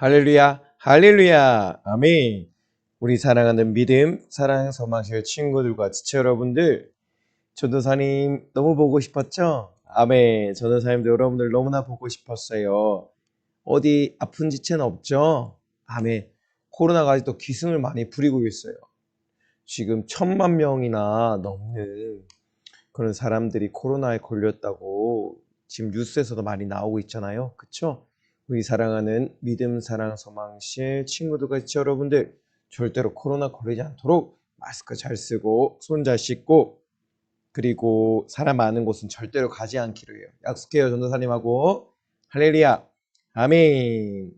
할렐루야, 할렐루야, 아멘. 우리 사랑하는 믿음, 사랑, 소망실 친구들과 지체 여러분들, 전도사님 너무 보고 싶었죠? 아멘. 전도사님도 여러분들 너무나 보고 싶었어요. 어디 아픈 지체는 없죠? 아멘. 코로나가 아직도 기승을 많이 부리고 있어요. 지금 1,000만 명이나 넘는 그런 사람들이 코로나에 걸렸다고 지금 뉴스에서도 많이 나오고 있잖아요. 그쵸? 우리 사랑하는 믿음, 사랑, 소망실 친구들과 지체 여러분들, 절대로 코로나 걸리지 않도록 마스크 잘 쓰고 손 잘 씻고, 그리고 사람 많은 곳은 절대로 가지 않기로 해요. 약속해요, 전도사님하고. 할렐루야, 아멘.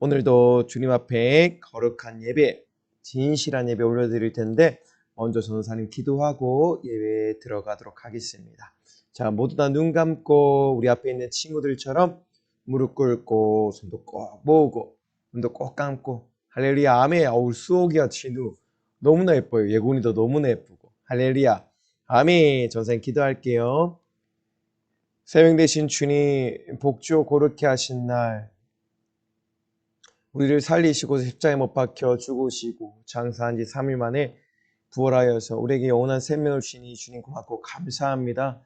오늘도 주님 앞에 거룩한 예배, 진실한 예배 올려드릴 텐데, 먼저 전도사님 기도하고 예배에 들어가도록 하겠습니다. 자, 모두 다 눈 감고 우리 앞에 있는 친구들처럼 무릎 꿇고 손도 꼭 모으고 눈도 꼭 감고, 할렐루야, 아멘. 어우, 수옥이야, 진우 너무나 예뻐요. 예곤이도 너무나 예쁘고. 할렐루야, 아멘. 전도사님 기도할게요. 새벽 되신 주님, 복주 거룩히 하신 날, 우리를 살리시고 십자가에 못 박혀 죽으시고 장사한 지 3일 만에 부활하여서 우리에게 영원한 생명을 주시니 주님 고맙고 감사합니다.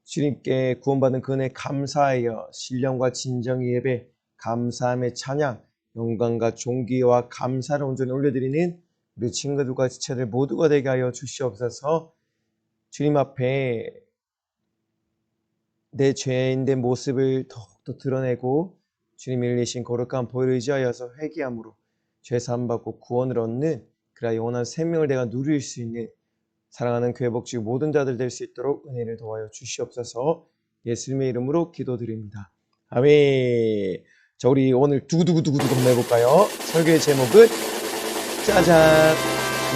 주님께 구원받은 그 은혜 감사하여 신령과 진정의 예배, 감사함의 찬양, 영광과 존귀와 감사를 온전히 올려드리는 우리 친구들과 지체들 모두가 되게 하여 주시옵소서. 주님 앞에 내 죄인된 모습을 더욱더 드러내고 주님이 흘리신 거룩한 보혈을 의지하여서 회개함으로 죄사함 받고 구원을 얻는, 그러나 영원한 생명을 내가 누릴 수 있는 사랑하는 교회 복지 모든 자들 될 수 있도록 은혜를 도와여 주시옵소서. 예수님의 이름으로 기도드립니다. 아멘. 자, 우리 오늘 두구두구두구두구 한번 해볼까요? 설교의 제목은 짜잔,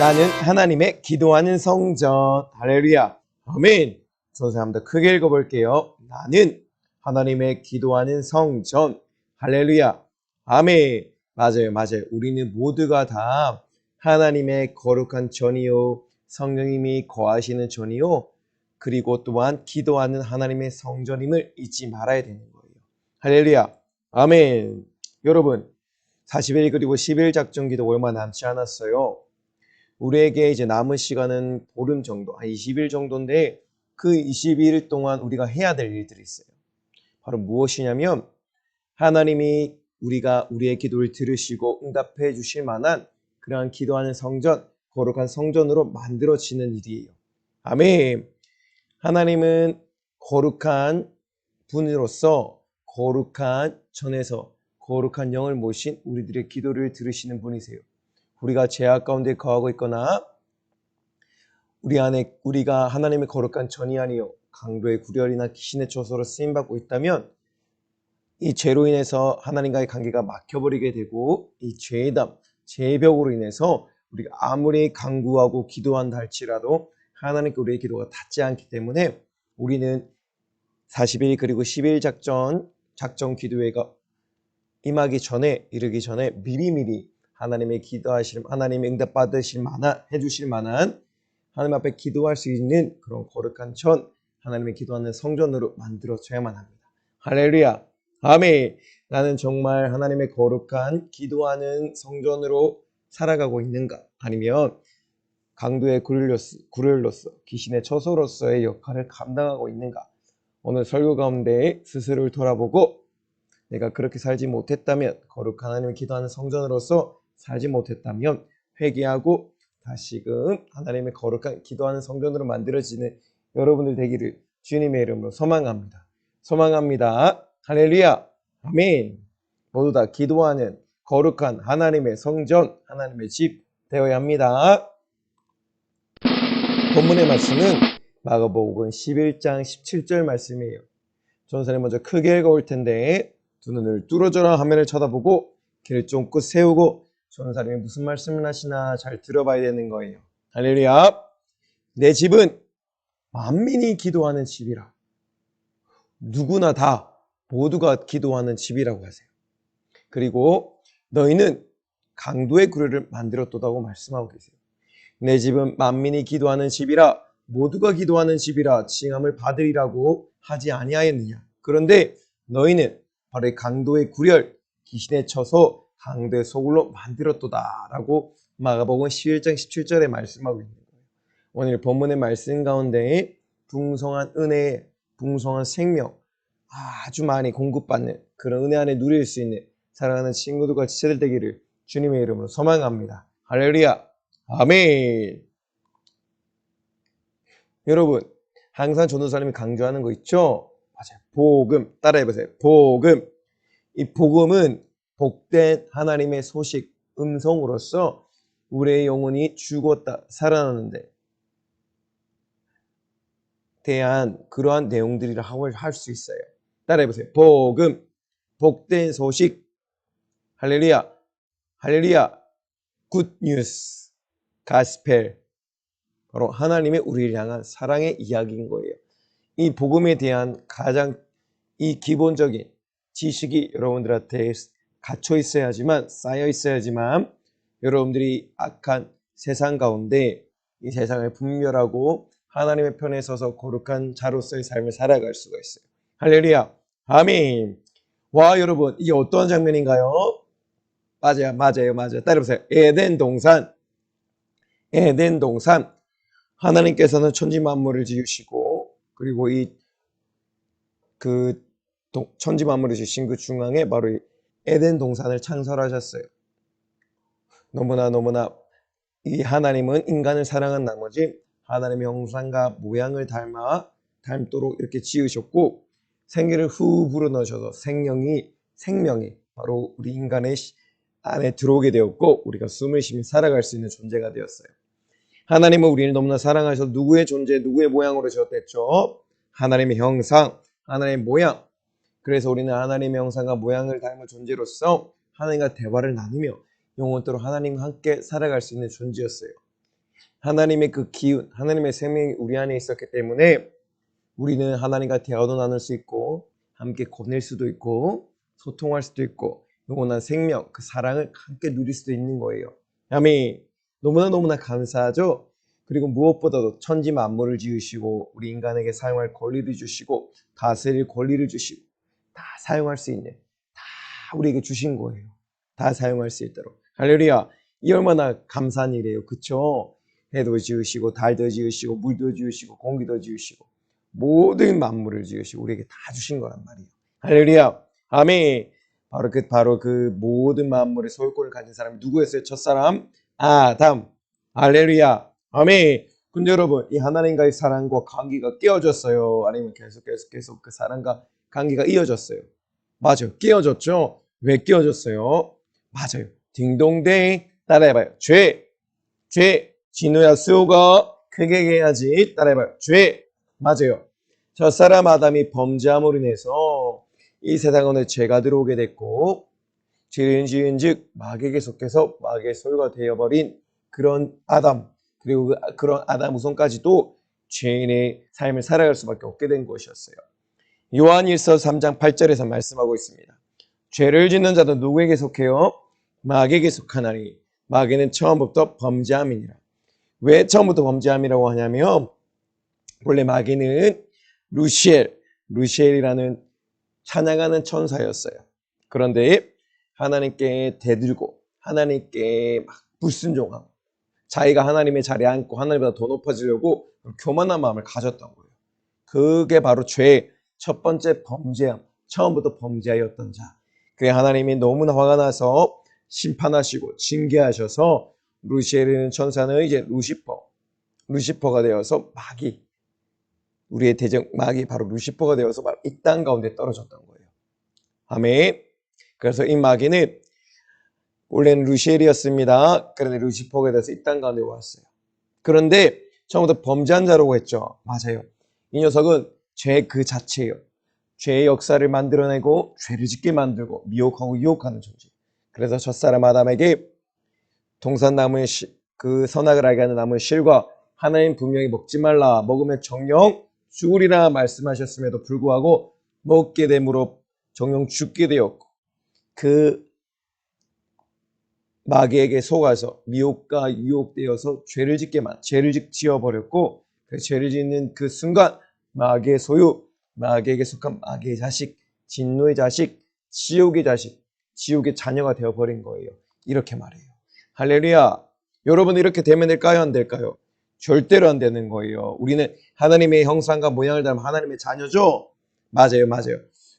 나는 하나님의 기도하는 성전. 할렐루야, 아멘. 선생님들 크게 읽어볼게요. 나는 하나님의 기도하는 성전. 할렐루야, 아멘. 맞아요. 우리는 모두가 다 하나님의 거룩한 전이요, 성령님이 거하시는 전이요, 그리고 또한 기도하는 하나님의 성전임을 잊지 말아야 되는 거예요. 할렐루야, 아멘. 여러분, 40일 그리고 10일 작정기도 얼마 남지 않았어요. 우리에게 이제 남은 시간은 보름 정도, 한 20일 정도인데, 그 20일 동안 우리가 해야 될 일들이 있어요. 바로 무엇이냐면, 하나님이 우리의 기도를 들으시고 응답해 주실 만한 그러한 기도하는 성전, 거룩한 성전으로 만들어지는 일이에요. 아멘. 하나님은 거룩한 분으로서 거룩한 전에서 거룩한 영을 모신 우리들의 기도를 들으시는 분이세요. 우리가 죄악 가운데 거하고 있거나 우리가 하나님의 거룩한 전이 아니요 강도의 구렬이나 귀신의 조소로 쓰임받고 있다면, 이 죄로 인해서 하나님과의 관계가 막혀버리게 되고, 이 죄담, 죄벽으로 인해서 우리가 아무리 간구하고 기도한다 할지라도 하나님께 우리의 기도가 닿지 않기 때문에, 우리는 40일 그리고 10일 작정 기도회가 이르기 전에 미리미리 하나님의 하나님의 응답 받으실 만한, 해주실 만한, 하나님 앞에 기도할 수 있는 그런 거룩한 하나님의 기도하는 성전으로 만들어져야만 합니다. 할렐루야, 아멘. 나는 정말 하나님의 거룩한 기도하는 성전으로 살아가고 있는가? 아니면 강도의 구렬로서 귀신의 처소로서의 역할을 감당하고 있는가? 오늘 설교 가운데 스스로를 돌아보고, 내가 그렇게 살지 못했다면, 거룩한 하나님의 기도하는 성전으로서 살지 못했다면 회개하고 다시금 하나님의 거룩한 기도하는 성전으로 만들어지는 여러분들 되기를 주님의 이름으로 소망합니다. 할렐루야, 아멘. 모두 다 기도하는 거룩한 하나님의 성전, 하나님의 집 되어야 합니다. 본문의 말씀은 마가복음 11장 17절 말씀이에요. 전사님 먼저 크게 읽어올 텐데, 두 눈을 뚫어져라 화면을 쳐다보고 귀를 쫑긋 세우고 전사님이 무슨 말씀을 하시나 잘 들어봐야 되는 거예요. 할렐루야. 내 집은 만민이 기도하는 집이라. 누구나 다 모두가 기도하는 집이라고 하세요. 그리고 너희는 강도의 구례를 만들었다고 말씀하고 계세요. 내 집은 만민이 기도하는 집이라, 모두가 기도하는 집이라 칭함을 받으리라고 하지 아니하였느냐. 그런데 너희는 바로 강도의 구렬, 귀신의 처소, 당대 소굴로 만들었도다라고 마가복음 11장 17절에 말씀하고 있는 거예요. 오늘 본문의 말씀 가운데 풍성한 은혜, 풍성한 생명, 아주 많이 공급받는 그런 은혜 안에 누릴 수 있는 사랑하는 친구들과 지체들 되기를 주님의 이름으로 소망합니다. 할렐루야. 아멘. 여러분, 항상 전도사님이 강조하는 거 있죠? 맞아요. 복음. 따라해보세요. 복음. 이 복음은 복된 하나님의 소식, 음성으로서 우리의 영혼이 죽었다, 살아나는데 대한 그러한 내용들이라 할 수 있어요. 따라해보세요. 복음, 복된 소식, 할렐루야, 할렐루야, 굿 뉴스, 가스펠. 바로 하나님의 우리를 향한 사랑의 이야기인 거예요. 이 복음에 대한 가장 이 기본적인 지식이 여러분들한테 갇혀 있어야지만, 쌓여 있어야지만 여러분들이 악한 세상 가운데 이 세상을 분별하고 하나님의 편에 서서 거룩한 자로서의 삶을 살아갈 수가 있어요. 할렐루야. 아멘. 와, 여러분, 이게 어떤 장면인가요? 맞아요. 따라해보세요. 에덴 동산. 하나님께서는 천지 만물을 지으시고, 그리고 천지 만물을 지으신 그 중앙에 바로 이 에덴 동산을 창설하셨어요. 너무나 이 하나님은 인간을 사랑한 나머지 하나님의 형상과 모양을 닮도록 이렇게 지으셨고, 생기를 후 불어넣으셔서 생명이 바로 우리 인간의 안에 들어오게 되었고, 우리가 숨을 쉬며 살아갈 수 있는 존재가 되었어요. 하나님은 우리를 너무나 사랑하셔서 누구의 존재, 누구의 모양으로 지었댔죠? 하나님의 형상, 하나님의 모양. 그래서 우리는 하나님의 형상과 모양을 닮은 존재로서 하나님과 대화를 나누며 영원토록 하나님과 함께 살아갈 수 있는 존재였어요. 하나님의 그 기운, 하나님의 생명이 우리 안에 있었기 때문에 우리는 하나님과 대화도 나눌 수 있고 함께 거닐 수도 있고 소통할 수도 있고 영원한 생명, 그 사랑을 함께 누릴 수도 있는 거예요. 아멘. 너무나 감사하죠. 그리고 무엇보다도 천지 만물을 지으시고 우리 인간에게 사용할 권리를 주시고 다스릴 권리를 주시고 다 사용할 수 있는, 다 우리에게 주신 거예요. 다 사용할 수 있도록. 할렐루야. 이 얼마나 감사한 일이에요. 그쵸? 해도 지으시고 달도 지으시고 물도 지으시고 공기도 지으시고 모든 만물을 지으시고 우리에게 다 주신 거란 말이에요. 할렐루야. 아멘. 바로 그 모든 만물의 소유권을 가진 사람이 누구였어요? 첫사람 아담. 할렐루야. 아멘. 근데 여러분, 이 하나님과의 사랑과 관계가 깨어졌어요? 아니면 계속 그 사랑과 관계가 이어졌어요? 맞아요. 깨어졌죠? 왜 깨어졌어요? 맞아요. 딩동댕. 따라해봐요. 죄. 진우야, 수호가 크게 해야지. 따라해봐요. 죄. 맞아요. 첫사람 아담이 범죄함으로 인해서 이 세상에 죄가 들어오게 됐고, 죄를 지은 즉 마귀에게 속해서 마귀의 소유가 되어버린 그런 아담, 그리고 그런 아담 후손까지도 죄인의 삶을 살아갈 수밖에 없게 된 것이었어요. 요한일서 3장 8절에서 말씀하고 있습니다. 죄를 짓는 자도 누구에게 속해요? 마귀에게 속하나니 마귀는 처음부터 범죄함이니라. 왜 처음부터 범죄함이라고 하냐면 원래 마귀는 루시엘이라는 찬양하는 천사였어요. 그런데 하나님께 대들고 하나님께 막 불순종하고 자기가 하나님의 자리에 앉고 하나님보다 더 높아지려고 교만한 마음을 가졌던 거예요. 그게 바로 죄의 첫 번째 범죄함, 처음부터 범죄하였던 자. 그게 하나님이 너무나 화가 나서 심판하시고 징계하셔서 루시엘이라는 천사는 이제 루시퍼가 되어서 마귀, 우리의 대적 마귀 바로 루시퍼가 되어서 바로 이 땅 가운데 떨어졌던 거예요. 아멘. 그래서 이 마귀는 원래는 루시엘이었습니다. 그런데 루시퍼가 돼서 이 땅 가운데 왔어요. 그런데 처음부터 범죄한 자라고 했죠. 맞아요. 이 녀석은 죄 그 자체예요. 죄의 역사를 만들어내고 죄를 짓게 만들고 미혹하고 유혹하는 존재. 그래서 첫사람 아담에게 동산나무의 그 선악을 알게 하는 나무의 실과 하나님 분명히 먹지 말라, 먹으면 정령 죽으리라 말씀하셨음에도 불구하고 먹게 됨으로 정령 죽게 되었고, 그 마귀에게 속아서 미혹과 유혹되어서 죄를 지어버렸고, 그 죄를 짓는 그 순간 마귀의 소유, 마귀에게 속한 마귀의 자식, 진노의 자식, 지옥의 자식, 지옥의 자녀가 되어버린 거예요. 이렇게 말해요. 할렐루야. 여러분 이렇게 되면 될까요? 안 될까요? 절대로 안 되는 거예요. 우리는 하나님의 형상과 모양을 닮은 하나님의 자녀죠? 맞아요.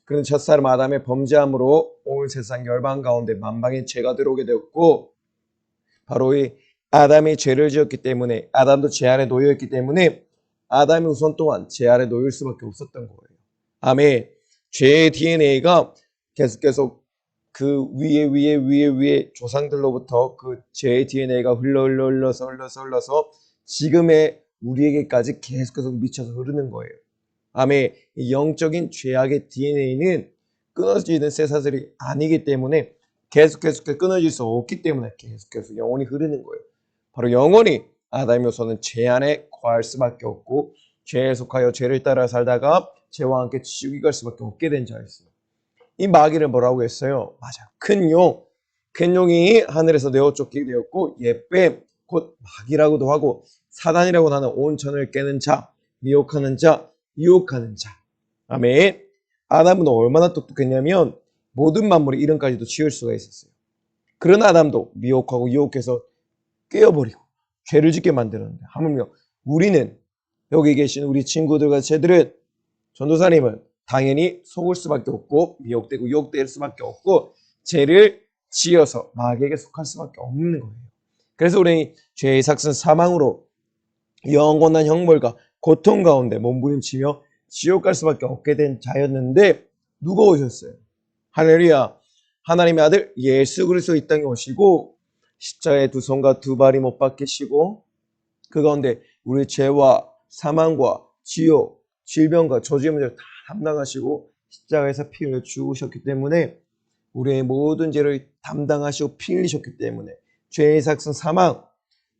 그는 첫사람 아담의 범죄함으로 온 세상 열방 가운데 만방의 죄가 들어오게 되었고, 바로 이 아담이 죄를 지었기 때문에, 아담도 죄 아래 놓여있기 때문에 아담이 우선 또한 죄 아래 놓일 수밖에 없었던 거예요. 아멘. 죄의 DNA가 계속 그 위에 조상들로부터 그 죄의 DNA가 흘러서 지금의 우리에게까지 계속해서 미쳐서 흐르는 거예요. 아멘. 이 영적인 죄악의 DNA는 끊어지는 쇠사슬이 아니기 때문에 계속해서 끊어질 수 없기 때문에 계속해서 영원히 흐르는 거예요. 바로 영원히 아담으로서는 죄 안에 거할 수밖에 없고, 죄에 속하여 죄를 따라 살다가 죄와 함께 지옥에 갈 수밖에 없게 된 자였어요. 이 마귀를 뭐라고 했어요? 맞아요. 큰 용이 하늘에서 내어 쫓기게 되었고, 옛뱀 곧 마귀라고도 하고 사단이라고 하는 온 천을 깨는 자, 미혹하는 자, 유혹하는 자. 아멘. 아담은 얼마나 똑똑했냐면 모든 만물의 이름까지도 지을 수가 있었어요. 그런 아담도 미혹하고 유혹해서 깨어버리고 죄를 짓게 만들었는데, 하물며 우리는, 여기 계신 우리 친구들과 쟤들은, 전도사님은 당연히 속을 수밖에 없고 미혹되고 유혹될 수밖에 없고 죄를 지어서 마귀에게 속할 수밖에 없는 거예요. 그래서 우리는 죄의 삭슨 사망으로 영원한 형벌과 고통 가운데 몸부림치며 지옥 갈 수밖에 없게 된 자였는데, 누가 오셨어요? 할렐루야. 하나님의 아들 예수 그리스도 이 땅에 오시고 십자가에 두 손과 두 발이 못 박히시고 그 가운데 우리의 죄와 사망과 지옥, 질병과 저주의 문제를 다 담당하시고 십자가에서 피 흘려 죽으셨기 때문에, 우리의 모든 죄를 담당하시고 피 흘리셨기 때문에 죄의 삭슨 사망,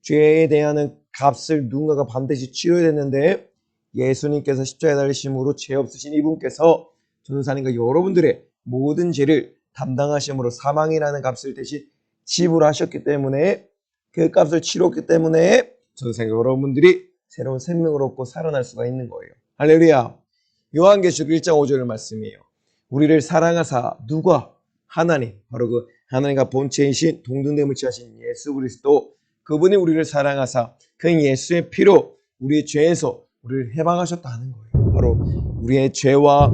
죄에 대한 값을 누군가가 반드시 치러야 되는데, 예수님께서 십자가에 달리심으로 죄 없으신 이분께서 전도사님과 여러분들의 모든 죄를 담당하심으로 사망이라는 값을 대신 지불하셨기 때문에, 그 값을 치렀기 때문에 전도사님 여러분들이 새로운 생명을 얻고 살아날 수가 있는 거예요. 할렐루야. 요한계시록 1장 5절 말씀이에요. 우리를 사랑하사, 누가? 하나님, 바로 그 하나님과 본체이신 동등됨을 취하신 예수 그리스도, 그분이 우리를 사랑하사 그 예수의 피로 우리의 죄에서 우리를 해방하셨다는 거예요. 바로 우리의 죄와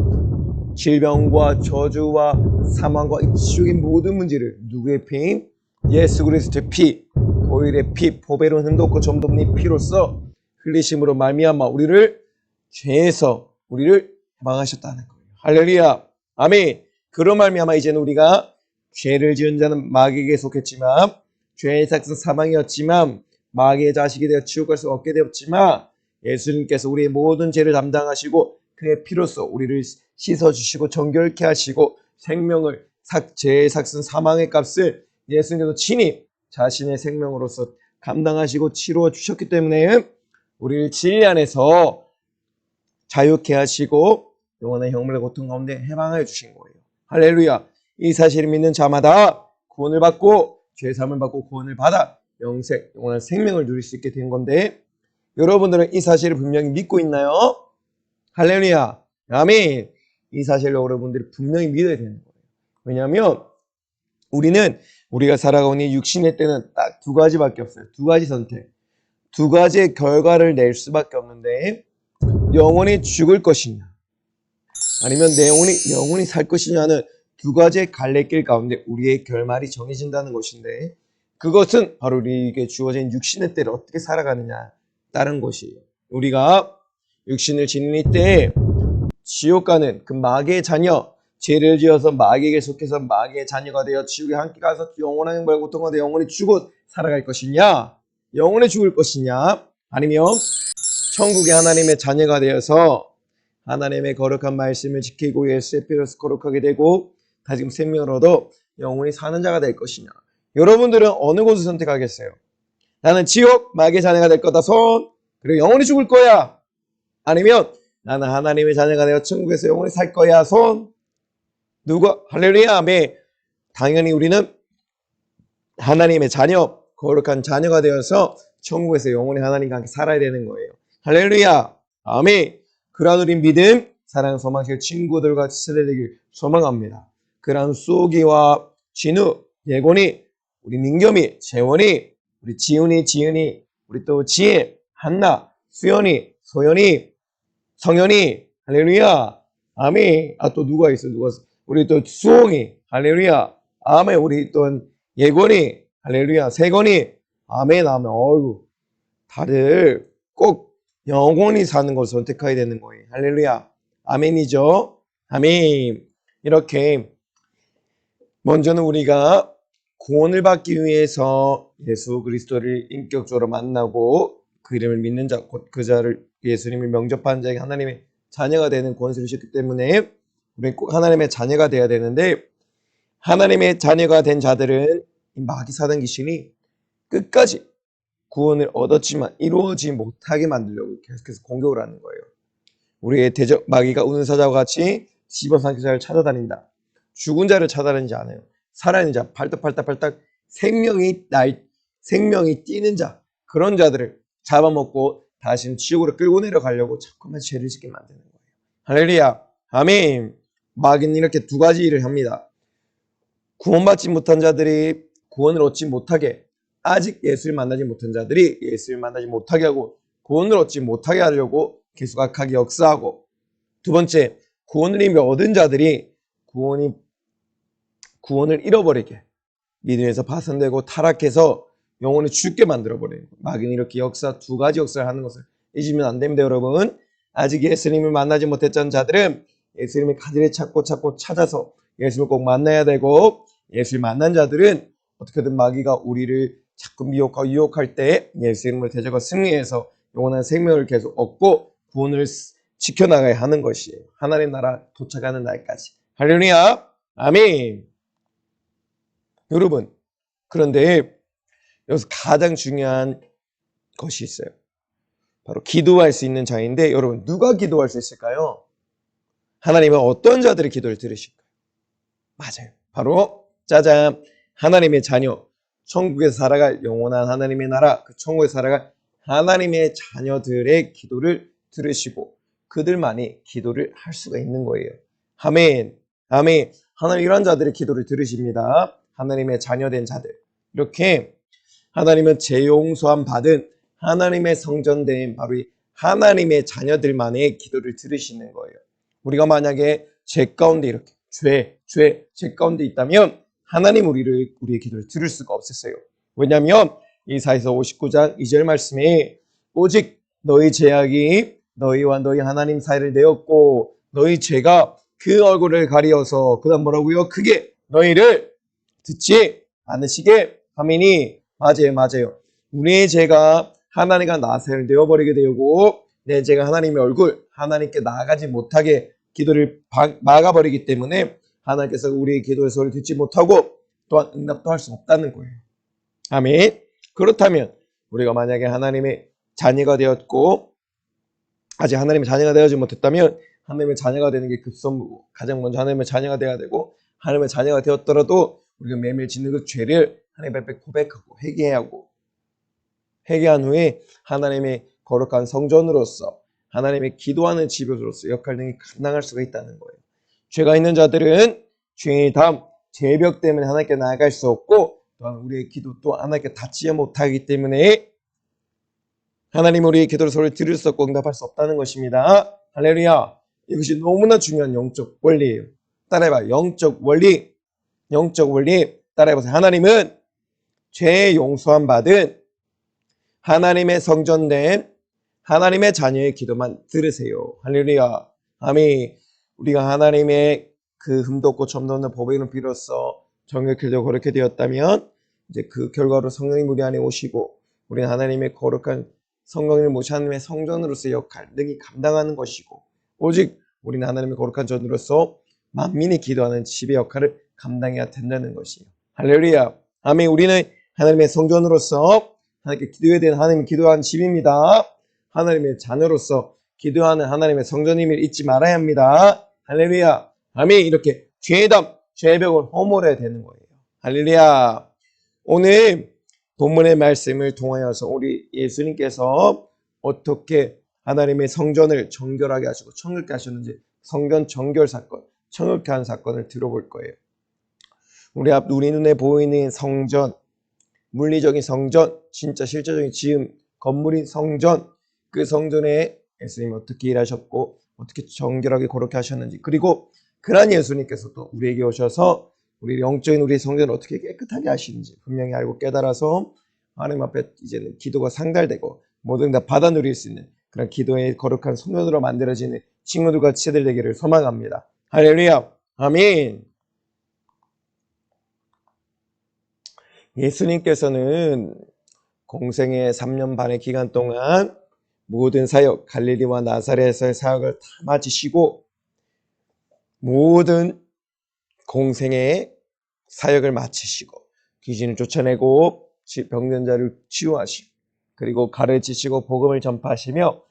질병과 저주와 사망과 지옥의 모든 문제를 누구의 피인? 예수 그리스도의 피, 보혈의 피, 보배로운 흠없고 점도 없는 피로써 흘리심으로 말미암아 우리를 죄에서 우리를 해방하셨다는 거예요. 할렐루야. 아멘. 그런 말미암아 이제는 우리가 죄를 지은 자는 마귀에게 속했지만, 죄의 삭슨 사망이었지만 마귀의 자식이 되어 지옥 갈 수 없게 되었지만, 예수님께서 우리의 모든 죄를 담당하시고 그의 피로써 우리를 씻어주시고 정결케 하시고 생명을, 죄의 삭슨 사망의 값을 예수님께서 친히 자신의 생명으로서 감당하시고 치루어 주셨기 때문에 우리를 진리 안에서 자유케 하시고 영원한 형벌과 고통 가운데 해방하여 주신 거예요. 할렐루야. 이 사실을 믿는 자마다 구원을 받고 죄사함을 받고 구원을 받아 영원한 생명을 누릴 수 있게 된 건데, 여러분들은 이 사실을 분명히 믿고 있나요? 할렐루야. 아멘. 이 사실을 여러분들이 분명히 믿어야 되는 거예요. 왜냐하면 우리가 살아가는 이 육신의 때는 딱 두 가지밖에 없어요. 두 가지 선택. 두 가지의 결과를 낼 수밖에 없는데, 영원히 죽을 것이냐 아니면 내 영원히 살 것이냐는 두 가지의 갈래길 가운데 우리의 결말이 정해진다는 것인데, 그것은 바로 우리에게 주어진 육신의 때를 어떻게 살아가느냐 다른 것이에요. 우리가 육신을 지닌 이때 지옥 가는 그 마귀의 자녀, 죄를 지어서 마귀에게 속해서 마귀의 자녀가 되어 지옥에 함께 가서 영원한 형벌과 고통 가운데 영원히 죽어 살아갈 것이냐, 영원히 죽을 것이냐, 아니면 천국의 하나님의 자녀가 되어서 하나님의 거룩한 말씀을 지키고 예수의 피로서 거룩하게 되고 다시금 생명을 얻어 영원히 사는 자가 될 것이냐. 여러분들은 어느 곳을 선택하겠어요? 나는 지옥 마귀의 자녀가 될 거다 손. 그리고 영원히 죽을 거야. 아니면 나는 하나님의 자녀가 되어 천국에서 영원히 살 거야 손. 누가? 할렐루야. 아멘. 당연히 우리는 하나님의 자녀, 거룩한 자녀가 되어서 천국에서 영원히 하나님과 함께 살아야 되는 거예요. 할렐루야. 아멘. 그러한 우리 믿음, 사랑, 소망실 친구들과 세대 되길 소망합니다. 그러한 쏘기와 진우, 예곤이, 우리 민겸이, 재원이, 우리 지은이, 우리 또 지혜, 한나, 수연이, 소연이, 성현이, 할렐루야, 아멘. 아, 또 누가 있어, 우리 또 수홍이, 할렐루야, 아멘. 우리 또 예곤이, 할렐루야, 세건이, 아멘, 아멘. 어이구, 다들 꼭 영원히 사는 것을 선택해야 되는 거예요. 할렐루야, 아멘이죠. 아멘. 이렇게 먼저는 우리가 구원을 받기 위해서 예수 그리스도를 인격적으로 만나고 그 이름을 믿는 자, 곧 그 자를 예수님을 명접하는 자에게 하나님의 자녀가 되는 권세를 주셨기 때문에 우리는 꼭 하나님의 자녀가 되어야 되는데, 하나님의 자녀가 된 자들은 이 마귀 사단 귀신이 끝까지 구원을 얻었지만 이루어지지 못하게 만들려고 계속해서 공격을 하는 거예요. 우리의 대적 마귀가 우는 사자와 같이 씹어삼킨 자를 찾아다닌다. 죽은 자를 찾아다니지 않아요. 살아있는 자, 팔딱팔딱 생명이 뛰는 자, 그런 자들을 잡아먹고 다시는 지옥으로 끌고 내려가려고 자꾸만 죄를 짓게 만드는 거예요. 할렐루야, 아멘. 마귀는 이렇게 두 가지 일을 합니다. 구원받지 못한 자들이 구원을 얻지 못하게, 아직 예수를 만나지 못한 자들이 예수를 만나지 못하게 하고, 구원을 얻지 못하게 하려고 계속 악하게 역사하고, 두 번째, 구원을 이미 얻은 자들이 구원을 잃어버리게, 믿음에서 파손되고 타락해서 영혼을 죽게 만들어버리는 거예요. 마귀는 이렇게 두 가지 역사를 하는 것을 잊으면 안 됩니다, 여러분. 아직 예수님을 만나지 못했던 자들은 예수님의 가지를 찾고 찾아서 예수님을 꼭 만나야 되고, 예수를 만난 자들은 어떻게든 마귀가 우리를 자꾸 미혹하고 유혹할 때 예수님을 대적하고 승리해서 영원한 생명을 계속 얻고 구원을 지켜나가야 하는 것이에요. 하나님 나라 도착하는 날까지. 할렐루야, 아멘. 여러분, 그런데 여기서 가장 중요한 것이 있어요. 바로 기도할 수 있는 자인데, 여러분, 누가 기도할 수 있을까요? 하나님은 어떤 자들의 기도를 들으실까요? 맞아요. 바로 짜잔, 하나님의 자녀, 천국에서 살아갈 영원한 하나님의 나라, 그 천국에서 살아갈 하나님의 자녀들의 기도를 들으시고 그들만이 기도를 할 수가 있는 거예요. 아멘, 아멘. 하나님 이런 자들의 기도를 들으십니다. 하나님의 자녀된 자들. 이렇게 하나님은 재용서함 받은 하나님의 성전된 바로 이 하나님의 자녀들만의 기도를 들으시는 거예요. 우리가 만약에 죄 가운데 이렇게 죄 가운데 있다면 하나님 우리의 기도를 들을 수가 없었어요. 왜냐하면 이사야서 59장 2절 말씀에 오직 너희 죄악이 너희와 너희 하나님 사이를 내었고 너희 죄가 그 얼굴을 가리어서, 그 다음 뭐라고요? 그게 너희를 듣지 않으시게 함이니. 맞아요. 우리의 죄가 하나님과 나 사이를 내어버리게 되고 내 죄가 하나님의 얼굴, 하나님께 나아가지 못하게 기도를 막아버리기 때문에 하나님께서 우리의 기도의 소리를 듣지 못하고 또한 응답도 할 수 없다는 거예요. 아멘. 그렇다면 우리가 만약에 하나님의 자녀가 되었고 아직 하나님의 자녀가 되어지 못했다면 하나님의 자녀가 되는 게 급선무고, 가장 먼저 하나님의 자녀가 되어야 되고, 하나님의 자녀가 되었더라도 우리가 매일 짓는 그 죄를 하나님 앞에 고백하고 회개해야 하고, 회개한 후에 하나님의 거룩한 성전으로서 하나님의 기도하는 집으로서 역할 등이 감당할 수가 있다는 거예요. 죄가 있는 자들은 죄의 담, 죄벽 때문에 하나님께 나아갈 수 없고, 또한 우리의 기도도 하나님께 닿지 못하기 때문에 하나님 우리의 기도를 소리 들을 수 없고 응답할 수 없다는 것입니다. 할렐루야. 이것이 너무나 중요한 영적 원리예요. 따라해봐. 영적 원리. 따라해보세요. 하나님은 죄 용서함 받은 하나님의 성전된 하나님의 자녀의 기도만 들으세요. 할렐루야. 아멘. 우리가 하나님의 그 흠도 없고 점도 없는 법의 이름 비로소 정결케 되고 거룩게 되었다면 이제 그 결과로 성령이 우리 안에 오시고 우리는 하나님의 거룩한 성령을 모신 하나님의 성전으로서의 역할 등이 감당하는 것이고, 오직 우리는 하나님의 거룩한 전으로서 만민이 기도하는 집의 역할을 감당해야 된다는 것이에요. 할렐루야. 아멘. 우리는 하나님의 성전으로서 하나님께 기도해야 되는 하나님의 기도하는 집입니다. 하나님의 자녀로서 기도하는 하나님의 성전임을 잊지 말아야 합니다. 할렐루야. 아멘. 이렇게 죄담, 죄벽을 허물어야 되는 거예요. 할렐루야. 오늘 본문의 말씀을 통하여서 우리 예수님께서 어떻게 하나님의 성전을 정결하게 하시고 청결케 하셨는지, 성전 정결 사건, 청결케 한 사건을 들어볼 거예요. 우리 눈에 보이는 성전, 물리적인 성전, 진짜 실제적인 지음, 건물인 성전, 그 성전에 예수님이 어떻게 일하셨고 어떻게 정결하게 거룩히 하셨는지, 그리고 그러한 예수님께서도 우리에게 오셔서 우리 영적인 우리 성전을 어떻게 깨끗하게 하시는지 분명히 알고 깨달아서 하나님 앞에 이제는 기도가 상달되고 모든 다 받아 누릴 수 있는 그런 기도의 거룩한 성전으로 만들어지는 친구들과 지체들 되기를 소망합니다. 할렐루야. 아멘. 예수님께서는 공생의 3년 반의 기간 동안 모든 사역, 갈릴리와 나사렛에서의 사역을 다 마치시고 모든 공생의 사역을 마치시고 귀신을 쫓아내고 병든 자를 치유하시고 그리고 가르치시고 복음을 전파하시며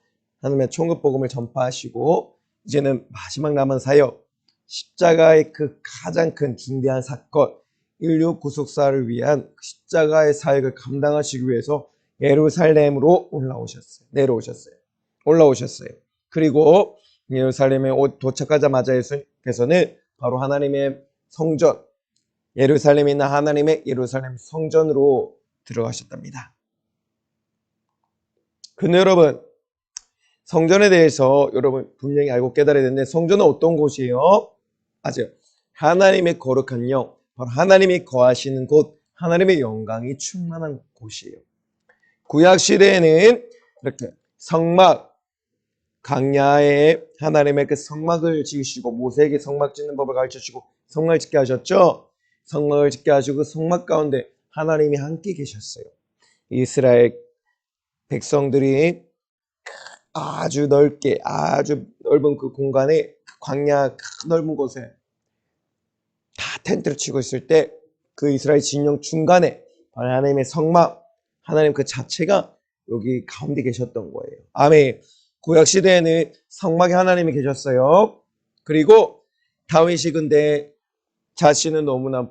하나님의 천국 복음을 전파하시고 이제는 마지막 남은 사역, 십자가의 그 가장 큰 중대한 사건, 인류 구속사를 위한 십자가의 사역을 감당하시기 위해서 예루살렘으로 올라오셨어요. 그리고 예루살렘에 도착하자마자 예수님께서는 바로 하나님의 성전, 예루살렘에 있는 하나님의 예루살렘 성전으로 들어가셨답니다. 근데 여러분, 성전에 대해서 여러분 분명히 알고 깨달아야 되는데, 성전은 어떤 곳이에요? 맞아요. 하나님의 거룩한 영, 바로 하나님이 거하시는 곳, 하나님의 영광이 충만한 곳이에요. 구약 시대에는 이렇게 성막, 광야에 하나님의 그 성막을 지으시고 모세에게 성막 짓는 법을 가르쳐주시고 성막을 짓게 하셨죠. 성막을 짓게 하시고 그 성막 가운데 하나님이 함께 계셨어요. 이스라엘 백성들이 아주 넓게, 아주 넓은 그 공간에, 광야 넓은 곳에 다 텐트를 치고 있을 때 그 이스라엘 진영 중간에 하나님의 성막, 하나님 그 자체가 여기 가운데 계셨던 거예요. 아멘. 구약 시대에는 성막에 하나님이 계셨어요. 그리고 다윗이 근데 자신은 너무나